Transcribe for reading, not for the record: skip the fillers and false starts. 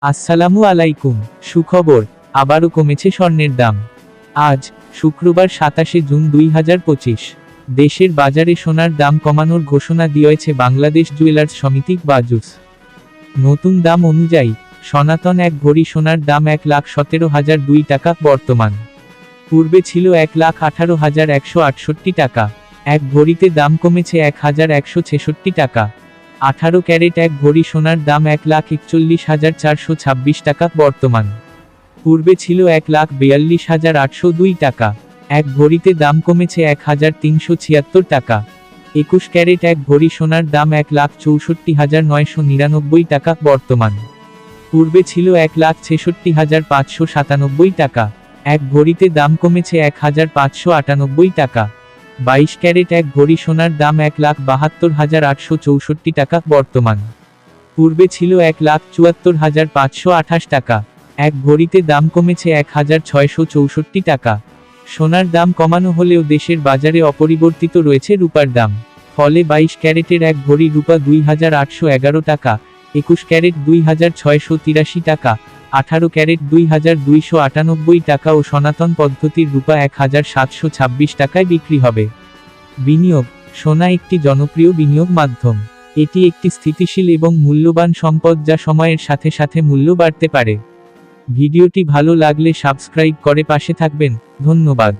আসসালামু আলাইকুম। সুখবর, আবারও কমেছে স্বর্ণের দাম। আজ শুক্রবার 27 জুন 2025। দেশের বাজারে সোনার দাম কমানোর ঘোষণা দিয়েছে বাংলাদেশ জুয়েলার্স সমিতি বাজুস। নতুন দাম অনুযায়ী সনাতন এক ভরি সোনার দাম 1,17,002 টাকা বর্তমান। পূর্বে ছিল 1,18,168 টাকা। এক ভরিতে দাম কমেছে 1,166 টাকা। 18 ক্যারেট এক ভরি সোনার দাম 1,41,426 টাকা বর্তমান। পূর্বে ছিল 1,42,802 টাকা। এক ভরিতে দাম কমেছে 1,376 টাকা। 21 ক্যারেট এক ভরি সোনার দাম 1,64,999 টাকা বর্তমান। পূর্বে ছিল 1,66,597 টাকা। এক ভরিতে দাম কমেছে 1,598 টাকা। 22 ক্যারেট এক ভরি সোনার দাম 1,72,864 টাকা বর্তমান। পূর্বে ছিল 1,74,528 টাকা। এক ভরিতে দাম কমেছে 1,664 টাকা। সোনার দাম কমানো হলেও দেশের বাজারে অপরিবর্তিত রয়েছে রূপার দাম। ফলে 22 ক্যারেটের এক ভরি রূপা 2,811 টাকা, 21 ক্যারেট 2,683 টাকা, 18 ক্যারেট 2,298 টাকা ও সনাতন পদ্ধতির রূপা 1,726 টাকায় বিক্রি হবে। বিনিয়োগ: সোনা একটি জনপ্রিয় বিনিয়োগ মাধ্যম। এটি একটি স্থিতিশীল এবং মূল্যবান সম্পদ যা সময়ের সাথে সাথে মূল্য বাড়তে পারে। ভিডিওটি ভালো লাগলে সাবস্ক্রাইব করে পাশে থাকবেন। ধন্যবাদ।